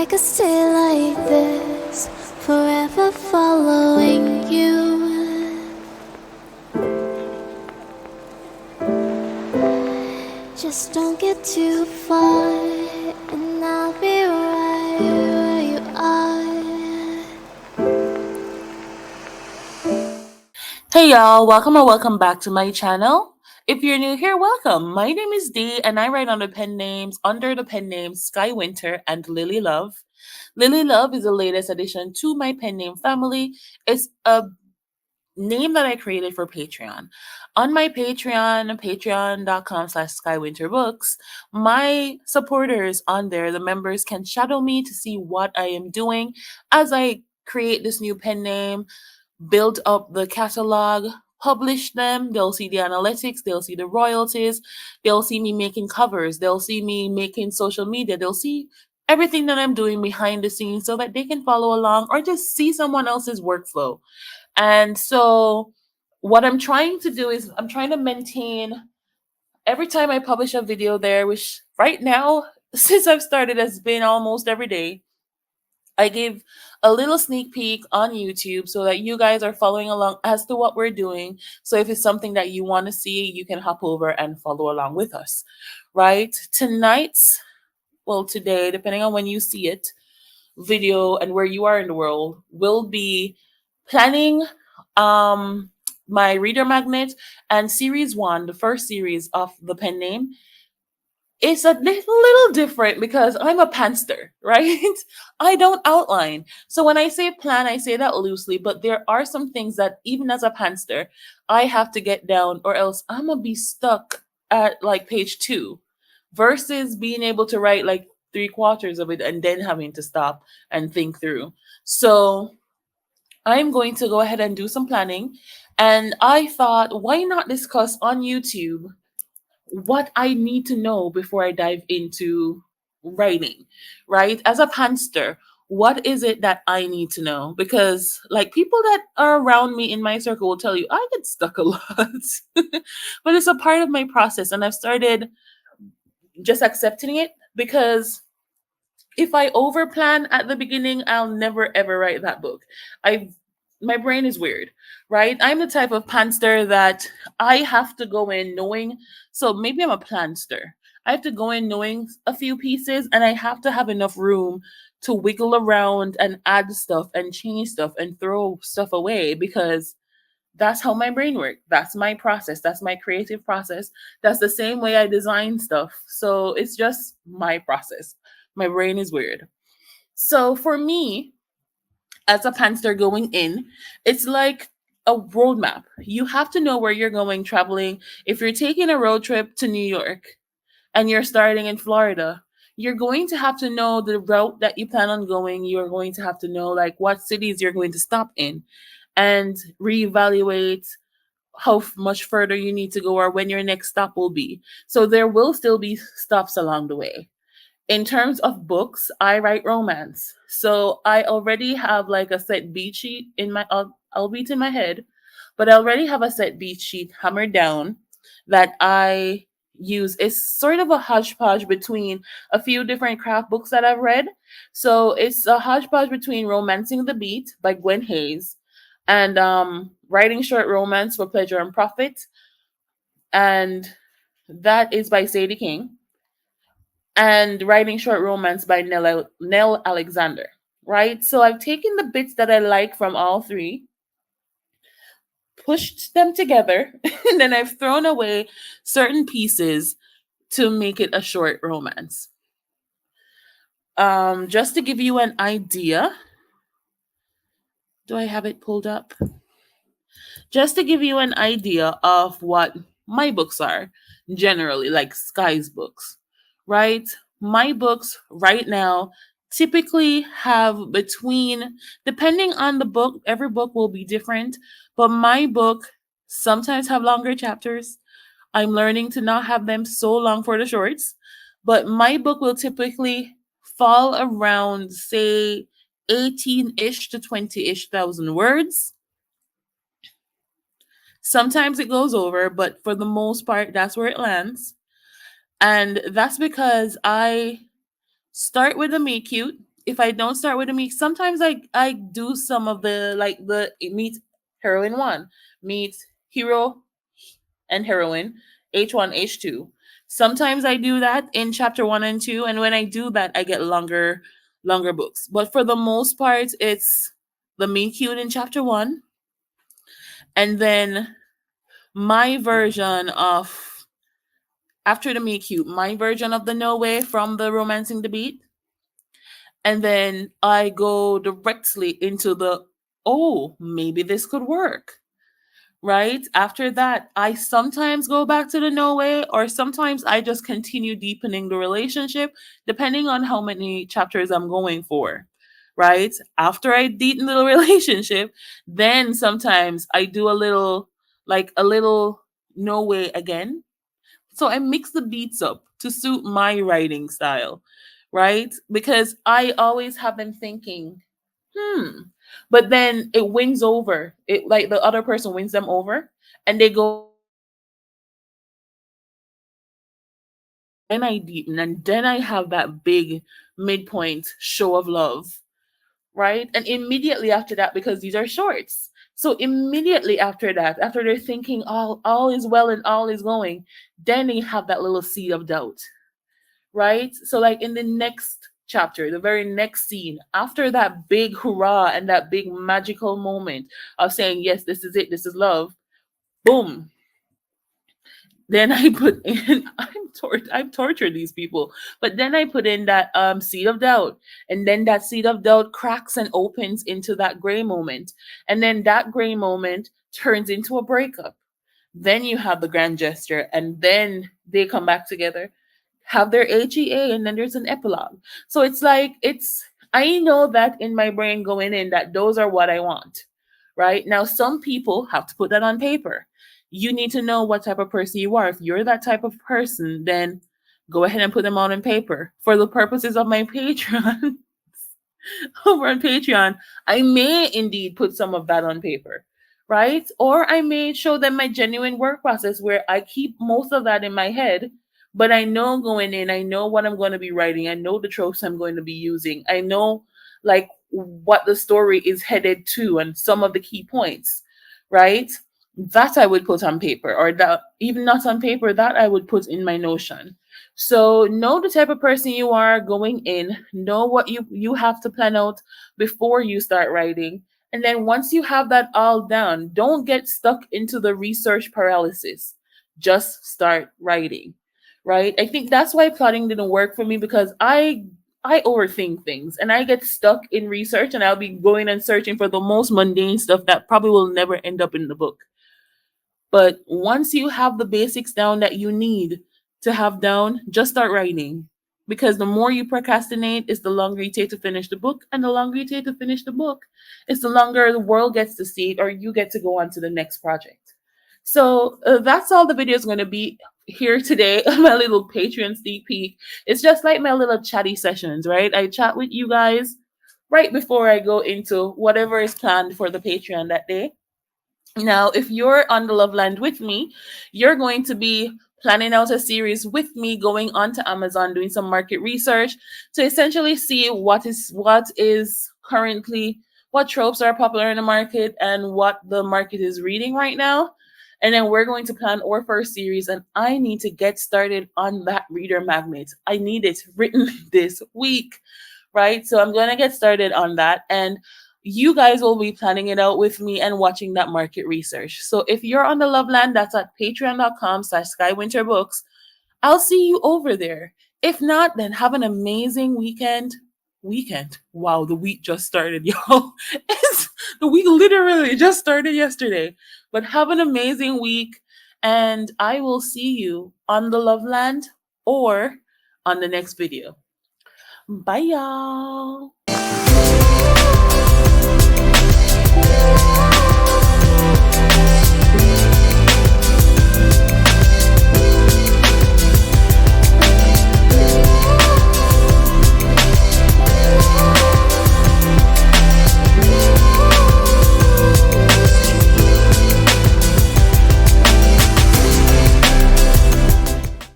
I could stay like this, forever following you. Just don't get too far, and I'll be right where you are. Hey y'all, welcome or welcome back to my channel. If you're new here, welcome. My name is Dee and I write under the pen names Sky Winter and Lily Love. Lily Love is the latest addition to my pen name family. It's a name that I created for Patreon. On my Patreon, patreon.com/skywinterbooks, my supporters on there, the members can shadow me to see what I am doing as I create this new pen name, build up the catalog, publish them. They'll see the analytics, they'll see the royalties, they'll see me making covers, they'll see me making social media, they'll see everything that I'm doing behind the scenes so that they can follow along or just see someone else's workflow. And so, what I'm trying to do is I'm trying to maintain every time I publish a video there, which right now, since I've started, has been almost every day. I give a little sneak peek on YouTube so that you guys are following along as to what we're doing. So if it's something that you want to see, you can hop over and follow along with us, right? Today, depending on when you see it, video and where you are in the world, will be planning my reader magnet and series one, the first series of the pen name. It's a little different because I'm a panster, right? I don't outline. So when I say plan, I say that loosely, but there are some things that even as a panster, I have to get down or else I'm going to be stuck at like page 2 versus being able to write like 3/4 of it and then having to stop and think through. So I'm going to go ahead and do some planning. And I thought, why not discuss on YouTube what I need to know before I dive into writing, right? As a panster, what is it that I need to know? Because, like, people that are around me in my circle will tell you I get stuck a lot, but it's a part of my process. And I've started just accepting it because if I overplan at the beginning, I'll never ever write that book. I My brain is weird, right? I'm the type of panster that I have to go in knowing. So maybe I'm a planster. I have to go in knowing a few pieces, and I have to have enough room to wiggle around and add stuff and change stuff and throw stuff away because that's how my brain works. That's my process. That's my creative process. That's the same way I design stuff. So it's just my process. My brain is weird. So for me, as a pantser going in, it's like a roadmap. You have to know where you're going traveling. If you're taking a road trip to New York and you're starting in Florida, you're going to have to know the route that you plan on going. You're going to have to know like what cities you're going to stop in and reevaluate how much further you need to go or when your next stop will be. So there will still be stops along the way. In terms of books, I write romance. So I already have like a set beat sheet in my, I'll beat in my head, but I already have a set beat sheet hammered down that I use. It's sort of a hodgepodge between a few different craft books that I've read. So it's a hodgepodge between Romancing the Beat by Gwen Hayes and Writing Short Romance for Pleasure and Profit. And that is by Sadie King and Writing Short Romance by Nell Alexander, right? So I've taken the bits that I like from all three, pushed them together, and then I've thrown away certain pieces to make it a short romance. Just to give you an idea, do I have it pulled up? Just to give you an idea of what my books are generally, like Sky's books, right? My books right now typically have between, depending on the book, every book will be different, but my book sometimes have longer chapters. I'm learning to not have them so long for the shorts, but my book will typically fall around, say, 18-ish to 20-ish thousand words. Sometimes it goes over, but for the most part, that's where it lands. And that's because I start with a meet cute. if I don't start with the meet, sometimes I do some of the like the meet heroine one, meet hero and heroine, H1, H2. Sometimes I do that in chapter 1 and 2, and when I do that I get longer books. But for the most part it's the meet cute in chapter 1, and then my version of after the meet cute, my version of the no way from the romancing the beat, and then I go directly into the oh, maybe this could work. Right after that, I sometimes go back to the no way, or sometimes I just continue deepening the relationship, depending on how many chapters I'm going for. Right after I deepen the relationship, then sometimes I do a little no way again. So I mix the beats up to suit my writing style, right? Because I always have them thinking, but then it wins over. It like the other person wins them over, and they go into the next chapter. Then I deepen, and then I have that big midpoint show of love, right? And immediately after that, because these are shorts, so immediately after that, after they're thinking all is well and all is going, then they have that little seed of doubt, right? So, like in the next chapter, the very next scene, after that big hurrah and that big magical moment of saying, yes, this is it, this is love, boom. Then I put in, I've tortured these people, but then I put in that seed of doubt, and then that seed of doubt cracks and opens into that gray moment, and then that gray moment turns into a breakup. Then you have the grand gesture, and then they come back together, have their AGA, and then there's an epilogue. So it's like I know that in my brain going in that those are what I want. Right? Now some people have to put that on paper. You need to know what type of person you are. If you're that type of person, then go ahead and put them out on paper. For the purposes of my Patreon, over on Patreon, I may indeed put some of that on paper, right? Or I may show them my genuine work process where I keep most of that in my head, but I know going in, I know what I'm going to be writing, I know the tropes I'm going to be using, I know like what the story is headed to and some of the key points, right? That I would put on paper, or that even not on paper, that I would put in my Notion. So know the type of person you are going in, know what you have to plan out before you start writing. And then once you have that all done, don't get stuck into the research paralysis. Just start writing. Right? I think that's why plotting didn't work for me, because I overthink things and I get stuck in research, and I'll be going and searching for the most mundane stuff that probably will never end up in the book. But once you have the basics down that you need to have down, just start writing. Because the more you procrastinate, is the longer you take to finish the book. And the longer you take to finish the book, it's the longer the world gets to see it, or you get to go on to the next project. So that's all the video is going to be here today. My little Patreon sneak peek. It's just like my little chatty sessions, right? I chat with you guys right before I go into whatever is planned for the Patreon that day. Now, if you're on the Love Land with me, you're going to be planning out a series with me, going onto Amazon, doing some market research to essentially see what is currently, what tropes are popular in the market and what the market is reading right now. And then we're going to plan our first series, and I need to get started on that reader magnet. I need it written this week, right? So I'm going to get started on that, and you guys will be planning it out with me and watching that market research. So if you're on the Loveland, that's at patreon.com/skywinterbooks. I'll see you over there. If not, then have an amazing weekend. Wow, the week just started, y'all. The week literally just started yesterday. But have an amazing week, and I will see you on the Loveland or on the next video. Bye, y'all.